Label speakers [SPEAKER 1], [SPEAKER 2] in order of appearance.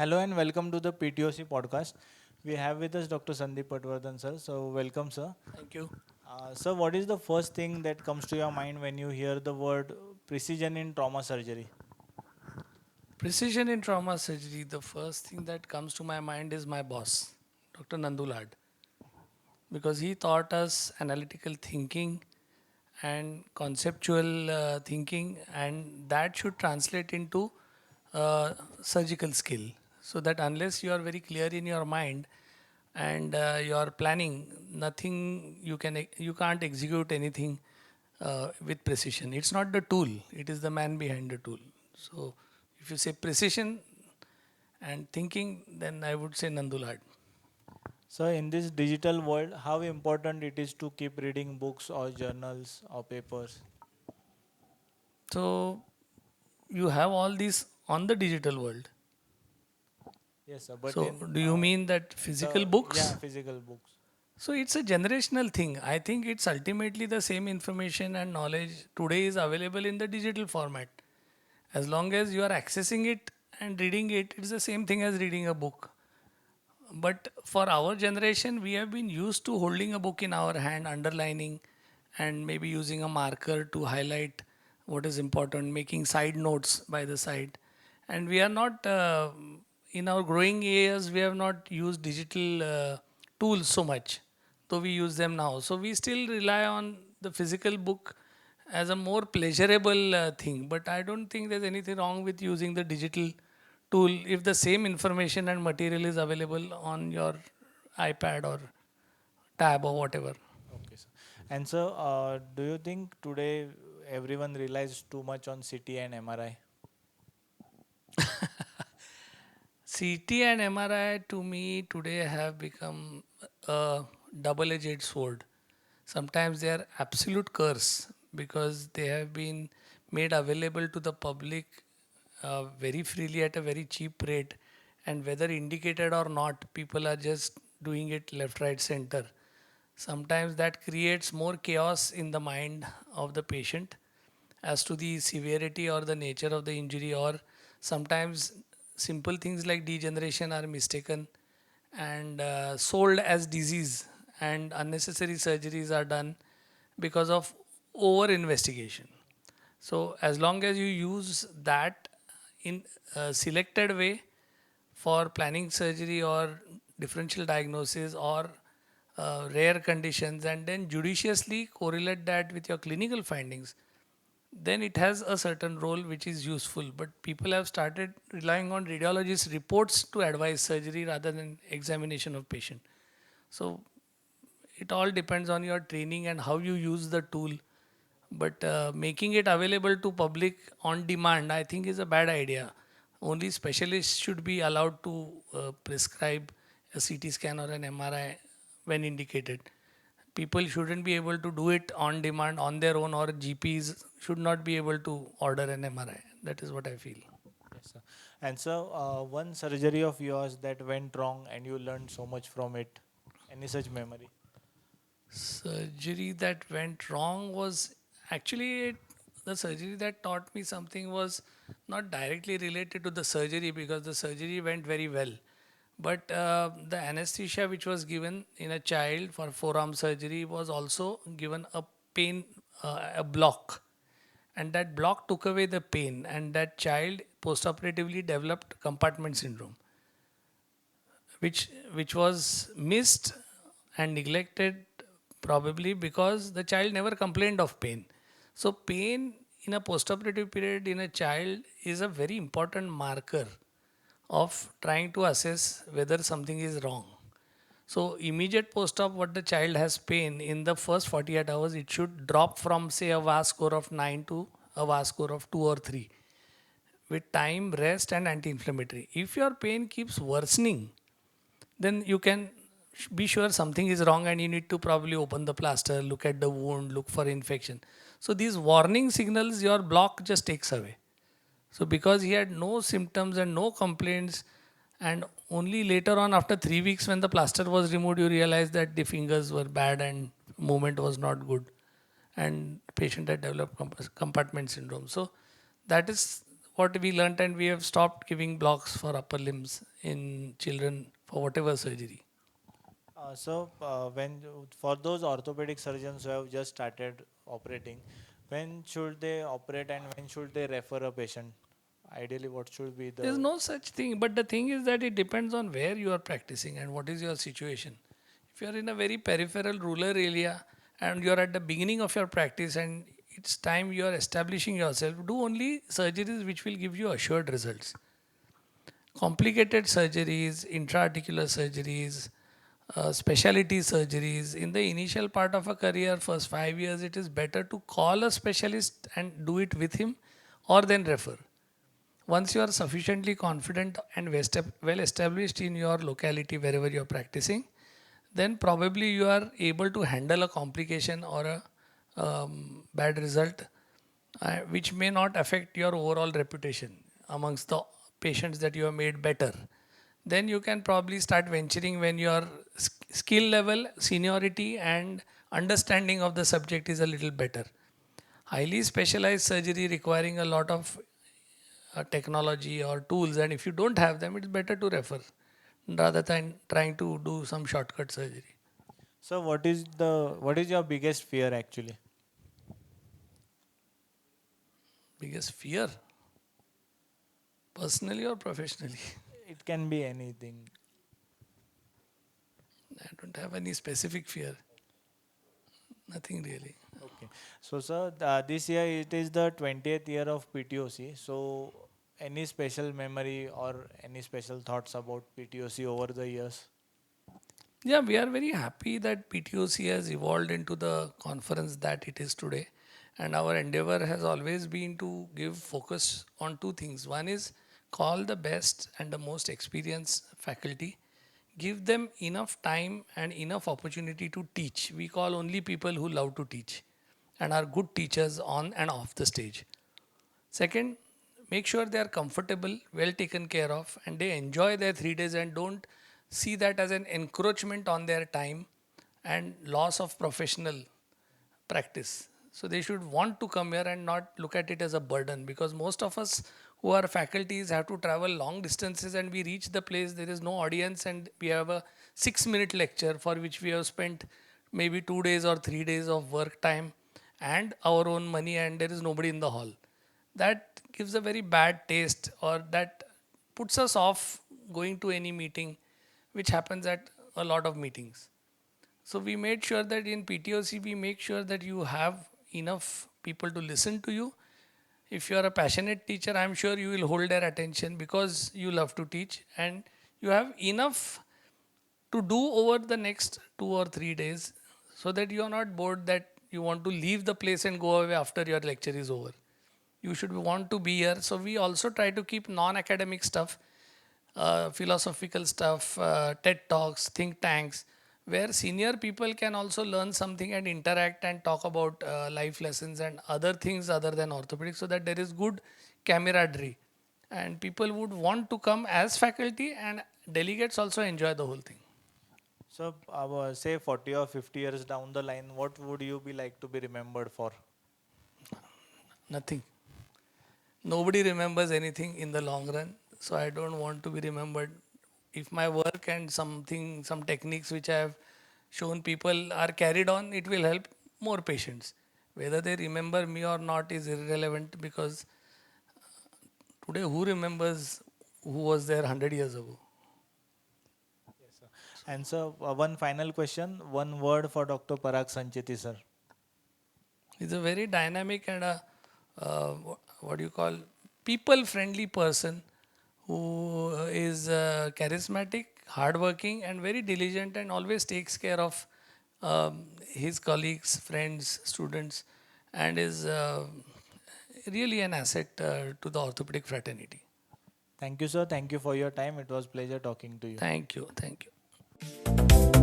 [SPEAKER 1] Hello and welcome to the PTOC podcast. We have with us Dr. Sandeep Patwardhan sir. So welcome sir.
[SPEAKER 2] Thank you.
[SPEAKER 1] Sir, what is the first thing that comes to your mind when you hear the word precision in trauma surgery?
[SPEAKER 2] Precision in trauma surgery, the first thing that comes to my mind is my boss, Dr. Nandulad, because he taught us analytical thinking and conceptual thinking, and that should translate into surgical skill. So that unless you are very clear in your mind and you are planning, nothing you can't execute anything with precision. It's not the tool; it is the man behind the tool. So if you say precision and thinking, then I would say Nandulad.
[SPEAKER 1] So in this digital world, how important it is to keep reading books or journals or papers?
[SPEAKER 2] So you have all these on the digital world.
[SPEAKER 1] Yes sir, but
[SPEAKER 2] So
[SPEAKER 1] in
[SPEAKER 2] do you mean that physical books?
[SPEAKER 1] physical books.
[SPEAKER 2] So it's a generational thing. I think it's ultimately the same information and knowledge today is available in the digital format. As long as you are accessing it and reading it, it's the same thing as reading a book. But for our generation, we have been used to holding a book in our hand, underlining, and maybe using a marker to highlight what is important, making side notes by the side. And we are not, in our growing years, we have not used digital tools so much, though we use them now. So we still rely on the physical book as a more pleasurable thing. But I don't think there's anything wrong with using the digital tool if the same information and material is available on your iPad or tab or whatever.
[SPEAKER 1] Okay sir. And so do you think today everyone relies too much on CT and MRI?
[SPEAKER 2] CT and MRI to me today have become a double edged sword. Sometimes they are absolute curse because they have been made available to the public very freely at a very cheap rate, and whether indicated or not, people are just doing it left, right, center. Sometimes that creates more chaos in the mind of the patient as to the severity or the nature of the injury, or sometimes simple things like degeneration are mistaken and sold as disease, and unnecessary surgeries are done because of over investigation. So as long as you use that in a selected way for planning surgery or differential diagnosis or rare conditions, and then judiciously correlate that with your clinical findings, then it has a certain role which is useful. But people have started relying on radiologist reports to advise surgery rather than examination of patient. So it all depends on your training and how you use the tool. But making it available to public on demand, I think, is a bad idea. Only specialists should be allowed to prescribe a CT scan or an MRI when indicated. People shouldn't be able to do it on demand on their own, or GPs should not be able to order an MRI. That is what I feel.
[SPEAKER 1] Yes, sir. And so, one surgery of yours that went wrong and you learned so much from it. Any such memory?
[SPEAKER 2] Surgery that went wrong was actually the surgery that taught me something was not directly related to the surgery because the surgery went very well. But the anesthesia which was given in a child for forearm surgery was also given a pain, a block. And that block took away the pain, and that child postoperatively developed compartment syndrome, which was missed and neglected probably because the child never complained of pain. So pain in a postoperative period in a child is a very important marker of trying to assess whether something is wrong. So immediate post-op, what the child has pain in the first 48 hours, it should drop from say a VAS score of 9 to a VAS score of 2 or 3 with time, rest and anti-inflammatory. If your pain keeps worsening, then you can be sure something is wrong and you need to probably open the plaster, look at the wound, look for infection. So these warning signals your block just takes away. So because he had no symptoms and no complaints, and only later on after 3 weeks when the plaster was removed, you realize that the fingers were bad and movement was not good, and patient had developed compartment syndrome. So that is what we learnt, and we have stopped giving blocks for upper limbs in children for whatever surgery.
[SPEAKER 1] When for those orthopedic surgeons who have just started operating, when should they operate and when should they refer a patient? Ideally, what should be
[SPEAKER 2] There's
[SPEAKER 1] the
[SPEAKER 2] no such thing, but the thing is that it depends on where you are practicing and what is your situation. If you are in a very peripheral rural area and you are at the beginning of your practice and it's time you are establishing yourself, do only surgeries which will give you assured results. Complicated surgeries, intra-articular surgeries, specialty surgeries. In the initial part of a career, first 5 years, it is better to call a specialist and do it with him or then refer. Once you are sufficiently confident and well established in your locality wherever you are practicing, then probably you are able to handle a complication or a bad result, which may not affect your overall reputation amongst the patients that you have made better. Then you can probably start venturing when your skill level, seniority, and understanding of the subject is a little better. Highly specialized surgery requiring a lot of technology or tools, and if you don't have them, it's better to refer rather than trying to do some shortcut surgery.
[SPEAKER 1] so what is your biggest fear actually?
[SPEAKER 2] Biggest fear, personally or professionally?
[SPEAKER 1] It can be anything.
[SPEAKER 2] I don't have any specific fear, nothing really.
[SPEAKER 1] Okay. So, sir, this year it is the 20th year of PTOC. So, any special memory or any special thoughts about PTOC over the years?
[SPEAKER 2] Yeah, we are very happy that PTOC has evolved into the conference that it is today. And our endeavor has always been to give focus on two things. One is call the best and the most experienced faculty, give them enough time and enough opportunity to teach. We call only people who love to teach and are good teachers on and off the stage. Second, make sure they are comfortable, well taken care of, and they enjoy their 3 days and don't see that as an encroachment on their time and loss of professional practice. So they should want to come here and not look at it as a burden, because most of us who are faculties have to travel long distances and we reach the place, there is no audience, and we have a 6 minute lecture for which we have spent maybe 2 days or 3 days of work time and our own money, and there is nobody in the hall. That gives a very bad taste, or that puts us off going to any meeting, which happens at a lot of meetings. So we made sure that in PTOC, we make sure that you have enough people to listen to you. If you are a passionate teacher, I'm sure you will hold their attention because you love to teach, and you have enough to do over the next 2 or 3 days, so that you are not bored that you want to leave the place and go away after your lecture is over. You should want to be here. So we also try to keep non-academic stuff, philosophical stuff, TED Talks, think tanks, where senior people can also learn something and interact and talk about life lessons and other things other than orthopedics, so that there is good camaraderie. And people would want to come as faculty, and delegates also enjoy the whole thing.
[SPEAKER 1] So, say 40 or 50 years down the line, what would you be like to be remembered for?
[SPEAKER 2] Nothing. Nobody remembers anything in the long run. So I don't want to be remembered. If my work and something, some techniques which I have shown people are carried on, it will help more patients. Whether they remember me or not is irrelevant, because today who remembers who was there 100 years ago?
[SPEAKER 1] Yes, sir. And so, one final question, one word for Dr. Parag Sancheti, sir.
[SPEAKER 2] He's a very dynamic and a what do you call, people friendly person who is charismatic, hardworking, and very diligent, and always takes care of his colleagues, friends, students, and is really an asset to the orthopedic fraternity.
[SPEAKER 1] Thank you, sir. Thank you for your time. It was pleasure talking to you.
[SPEAKER 2] Thank you. Thank you.